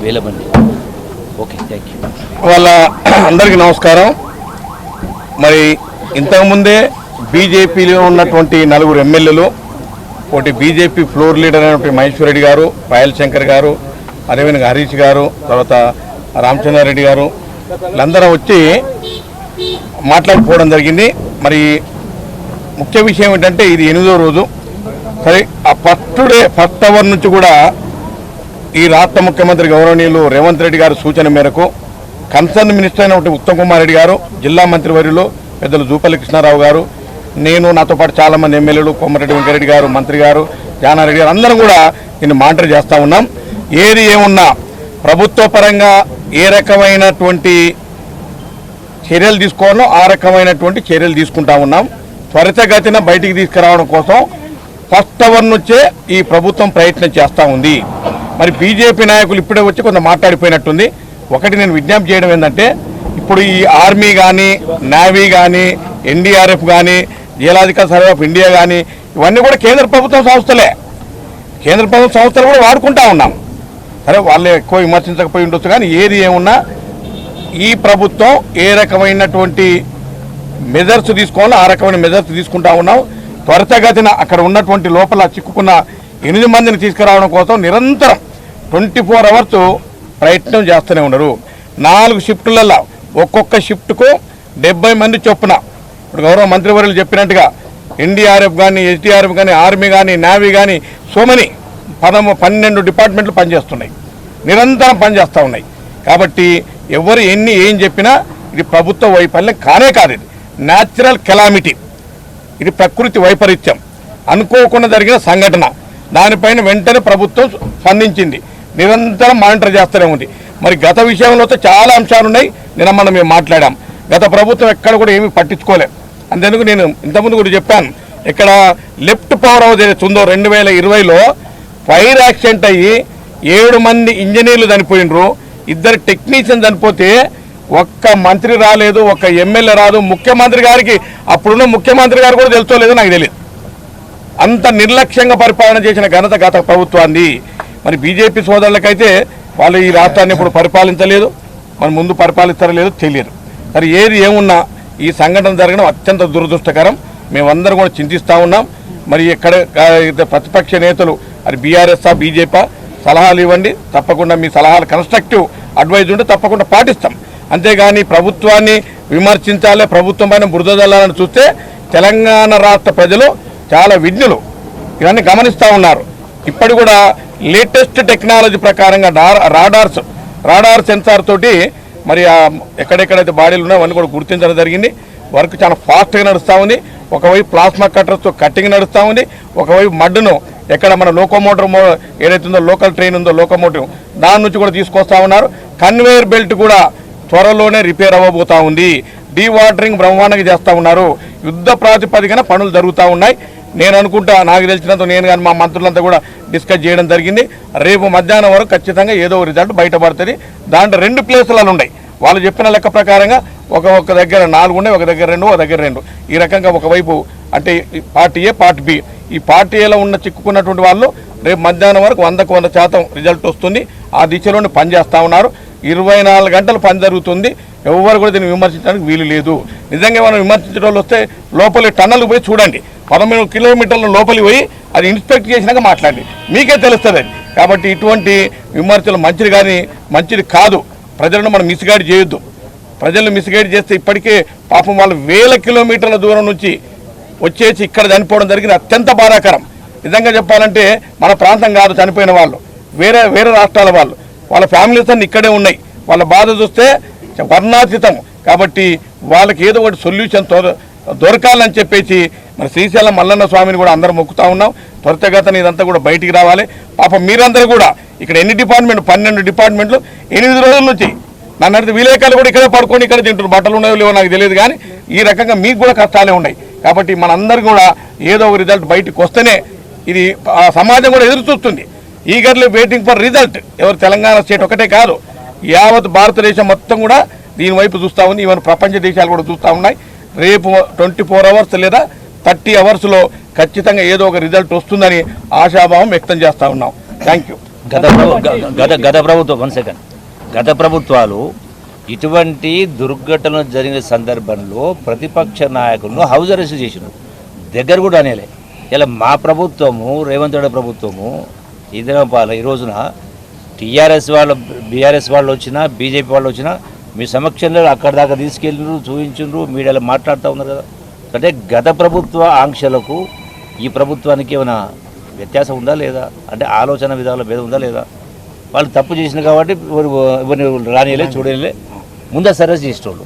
వేల మంది. Okay, thank you. వాళ్ళ అందరికీ నమస్కారం. మరి ఇంతకుముందే బీజేపీలో ఉన్నటువంటి 4 ఎమ్మెల్యేలు, ఒకటి బీజేపీ ఫ్లోర్ లీడర్ అయినటువంటి మహేశ్వర్ రెడ్డి గారు, పాయల్ శంకర్ గారు, అదేవిధంగా హరీష్ గారు, తర్వాత రామచంద్రారెడ్డి గారు, వీళ్ళందరూ వచ్చి మాట్లాడుకోవడం జరిగింది. మరి ముఖ్య విషయం ఏంటంటే ఇది 8వ రోజు. సరే, ఆ ఫస్ట్ అవర్ నుంచి కూడా ఈ రాష్ట్ర ముఖ్యమంత్రి గౌరవనీయులు రేవంత్ రెడ్డి గారి సూచన మేరకు కన్సర్న్ మినిస్టర్ అయినటువంటి ఉత్తమ్ కుమార్ రెడ్డి గారు, జిల్లా మంత్రివర్యులు పెద్దలు జూపల్లి కృష్ణారావు గారు, నేను, నాతో పాటు చాలామంది ఎమ్మెల్యేలు, కొమ్మరెడ్డి వెంకరెడ్డి గారు, మంత్రి గారు, జానారెడ్డి గారు అందరం కూడా దీన్ని మానిటర్ చేస్తూ ఉన్నాం. ఏది ఏమున్నా ప్రభుత్వ పరంగా ఏ రకమైనటువంటి చర్యలు తీసుకోవాలో ఆ రకమైనటువంటి చర్యలు తీసుకుంటా ఉన్నాం. త్వరితగతిన బయటికి తీసుకురావడం కోసం ఫస్ట్ అవర్ నుంచే ఈ ప్రభుత్వం ప్రయత్నం చేస్తూ ఉంది. మరి బీజేపీ నాయకులు ఇప్పుడే వచ్చి కొంత మాట్లాడిపోయినట్టుంది. ఒకటి నేను విజ్ఞప్తి చేయడం ఏంటంటే, ఇప్పుడు ఈ ఆర్మీ కానీ, నేవీ కానీ, ఎన్డీఆర్ఎఫ్ కానీ, జియోలాజికల్ సర్వే ఆఫ్ ఇండియా కానీ ఇవన్నీ కూడా కేంద్ర ప్రభుత్వం సంస్థలే. కేంద్ర ప్రభుత్వ సంస్థలు కూడా వాడుకుంటా ఉన్నాం. సరే, వాళ్ళు ఎక్కువ విమర్శించకపోయి ఉండొచ్చు, కానీ ఏది ఏమున్నా ఈ ప్రభుత్వం ఏ రకమైనటువంటి మెజర్స్ తీసుకోవాలో ఆ రకమైన మెజర్స్ తీసుకుంటా ఉన్నాం. త్వరితగతిన అక్కడ ఉన్నటువంటి లోపల చిక్కుకున్న 8 మందిని తీసుకురావడం కోసం నిరంతరం 24 అవర్స్ ప్రయత్నం చేస్తూనే ఉన్నారు. 4 షిఫ్టులలో ఒక్కొక్క షిఫ్ట్కు 70 మంది చొప్పున, ఇప్పుడు గౌరవ మంత్రివర్యులు చెప్పినట్టుగా ఎన్డీఆర్ఎఫ్ కానీ, ఎస్డీఆర్ఎఫ్ కానీ, ఆర్మీ కానీ, నేవీ కానీ, సోమని 12 డిపార్ట్మెంట్లు పనిచేస్తున్నాయి, నిరంతరం పనిచేస్తూ ఉన్నాయి. కాబట్టి ఎవరు ఏం చెప్పినా ఇది ప్రభుత్వ వైఫల్యం కానే కాదు. ఇది న్యాచురల్ కెలామిటీ, ఇది ప్రకృతి వైపరీత్యం, అనుకోకుండా జరిగిన సంఘటన. దానిపైన వెంటనే ప్రభుత్వం స్పందించింది, నిరంతరం మానిటర్ చేస్తూనే ఉంది. మరి గత విషయంలో చాలా అంశాలు ఉన్నాయి, మనం మేము మాట్లాడాం. గత ప్రభుత్వం ఎక్కడ కూడా ఏమీ పట్టించుకోలేదు. అంతేందుకు నేను ఇంతకుముందు కూడా చెప్పాను, ఇక్కడ లెఫ్ట్ పవర్ హౌస్ ఏదైతే ఉందో 2020లో ఫైర్ యాక్సిడెంట్ అయ్యి 7 మంది ఇంజనీర్లు చనిపోయినరు, 2 టెక్నీషియన్ చనిపోతే ఒక్క మంత్రి రాలేదు, ఒక్క ఎమ్మెల్యే రాదు. ముఖ్యమంత్రి గారికి, అప్పుడున్న ముఖ్యమంత్రి గారు కూడా తెలుసుకోలేదు, నాకు తెలియదు. అంత నిర్లక్ష్యంగా పరిపాలన చేసిన ఘనత గత ప్రభుత్వాన్ని. మరి బీజేపీ సోదరులకైతే వాళ్ళు ఈ రాష్ట్రాన్ని ఇప్పుడు పరిపాలించలేదు, మన ముందు పరిపాలిస్తారో లేదో తెలియదు. మరి ఏది ఏమున్నా ఈ సంఘటన జరగడం అత్యంత దురదృష్టకరం. మేమందరం కూడా చింతిస్తూ ఉన్నాం. మరి ఎక్కడ ప్రతిపక్ష నేతలు అది బీఆర్ఎస్ బీజేపీ సలహాలు ఇవ్వండి, తప్పకుండా మీ సలహాలు కన్స్ట్రక్టివ్ అడ్వైజ్ ఉంటే తప్పకుండా పాటిస్తాం. అంతేగాని ప్రభుత్వాన్ని విమర్శించాలి, ప్రభుత్వం పైన బురద జల్లాలని చూస్తే తెలంగాణ రాష్ట్ర ప్రజలు చాలా విజ్ఞులు, ఇవన్నీ గమనిస్తూ ఉన్నారు. ఇప్పటి కూడా లేటెస్ట్ టెక్నాలజీ ప్రకారంగా రాడార్ సెన్సార్ తోటి మరి ఎక్కడెక్కడైతే బాడీలు ఉన్నాయో అవన్నీ కూడా గుర్తించడం జరిగింది. వర్క్ చాలా ఫాస్ట్గా నడుస్తూ ఉంది. ఒకవైపు ప్లాస్మా కట్టర్స్తో కట్టింగ్ నడుస్తూ ఉంది, ఒకవైపు మడ్డును ఎక్కడ మన లోకోమోటర్ ఏదైతే ఉందో లోకల్ ట్రైన్ ఉందో లోకోమోటివ్ దాని నుంచి కూడా తీసుకొస్తా ఉన్నారు. కన్వేయర్ బెల్ట్ కూడా త్వరలోనే రిపేర్ అవ్వబోతా ఉంది. డీవాటరింగ్ బ్రహ్మాండంగా చేస్తూ ఉన్నారు. యుద్ధ ప్రాతిపదికన పనులు జరుగుతూ ఉన్నాయి. నేను అనుకుంటా, నాకు తెలిసినంత నేను కానీ మా మంత్రులంతా కూడా డిస్కస్ చేయడం జరిగింది. రేపు మధ్యాహ్నం వరకు ఖచ్చితంగా ఏదో రిజల్ట్ బయటపడుతుంది. దాంట్లో 2 ప్లేసులలో ఉన్నాయి. వాళ్ళు చెప్పిన లెక్క ప్రకారంగా ఒక దగ్గర 4 ఉన్నాయి, ఒక దగ్గర 2, ఒక దగ్గర 2. ఈ రకంగా ఒకవైపు అంటే పార్టీ ఏ, పార్టీ బి. ఈ పార్టీ ఏలో ఉన్న చిక్కుకున్నటువంటి వాళ్ళు రేపు మధ్యాహ్నం వరకు 100కు 100% రిజల్ట్ వస్తుంది. ఆ దిశలోనే పనిచేస్తూ ఉన్నారు. 24 గంటలు పని జరుగుతుంది. ఎవరు కూడా దీన్ని విమర్శించడానికి వీలు లేదు. నిజంగా మనం విమర్శించే వాళ్ళు వస్తే లోపలి టన్నల్కి పోయి చూడండి, 13 కిలోమీటర్ల లోపలికి పోయి అది ఇన్స్పెక్ట్ చేసినాక మాట్లాడండి, మీకే తెలుస్తుంది అది. కాబట్టి ఇటువంటి విమర్శలు మంచిది కాదు. ప్రజలను మనం మిస్గైడ్ చేయొద్దు. ప్రజలను మిస్గైడ్ చేస్తే ఇప్పటికే పాపం వాళ్ళు 1000 కిలోమీటర్ల దూరం నుంచి వచ్చేసి ఇక్కడ చనిపోవడం జరిగింది. అత్యంత బాధాకరం. నిజంగా చెప్పాలంటే మన ప్రాంతం కాదు చనిపోయిన వాళ్ళు, వేరే రాష్ట్రాల వాళ్ళు, వాళ్ళ ఫ్యామిలీస్ అన్ని ఇక్కడే ఉన్నాయి. వాళ్ళ బాధ చూస్తే వర్ణాతీతం. కాబట్టి వాళ్ళకి ఏదో ఒకటి సొల్యూషన్ దొరకాలని చెప్పేసి మన శ్రీశైలం మల్లన్న స్వామిని కూడా అందరూ మొక్కుతా ఉన్నాం. త్వరితగతిన ఇదంతా కూడా బయటికి రావాలి. పాపం మీరందరూ కూడా ఇక్కడ ఎన్ని డిపార్ట్మెంట్ 12 డిపార్ట్మెంట్లు 8 రోజుల నుంచి నన్ను అడిగితే విలేకరులు కూడా ఇక్కడే పడుకొని ఇక్కడ తింటారు. బట్టలు ఉన్నాయో లేవో నాకు తెలియదు, కానీ ఈ రకంగా మీకు కూడా కష్టాలే ఉన్నాయి. కాబట్టి మనందరూ కూడా ఏదో ఒక రిజల్ట్ బయటకు వస్తేనే ఇది సమాజం కూడా ఎదురు చూస్తుంది. Eagerly waiting for result. ఎవరు తెలంగాణ స్టేట్ ఒకటే కాదు, యావత్ భారతదేశం మొత్తం కూడా దీని వైపు చూస్తూ ఉంది. ఈవెన్ ప్రపంచ దేశాలు కూడా చూస్తూ ఉన్నాయి. రేపు 24 అవర్స్ లేదా 30 అవర్స్లో ఖచ్చితంగా ఏదో ఒక రిజల్ట్ వస్తుందని ఆశాభావం వ్యక్తం చేస్తూ ఉన్నాం. Thank you. గత ప్రభుత్వం 1 సెకండ్ గత ప్రభుత్వాలు ఇటువంటి దుర్ఘటనలు జరిగిన సందర్భంలో ప్రతిపక్ష నాయకులను హౌస్ అరెస్ట్ చేసినారు, దగ్గర కూడా అనేలే. ఇలా మా ప్రభుత్వము రేవంత్ రెడ్డి ప్రభుత్వము ఇదిపాల ఈ రోజున టీఆర్ఎస్ వాళ్ళు బీఆర్ఎస్ వాళ్ళు వచ్చినా బీజేపీ వాళ్ళు వచ్చినా మీ సమక్షంలో అక్కడి దాకా తీసుకెళ్ళినారు, చూపించారు, మీడియాలో మాట్లాడుతూ ఉన్నారు కదా. అంటే గత ప్రభుత్వ ఆంక్షలకు ఈ ప్రభుత్వానికి ఏమైనా వ్యత్యాసం ఉందా లేదా, అంటే ఆలోచన విధానంలో భేదం ఉందా లేదా? వాళ్ళు తప్పు చేసిన కాబట్టి ఎవరిని రానియలే చూడలే, ముందు సర్వీస్ చేసేటోళ్ళు.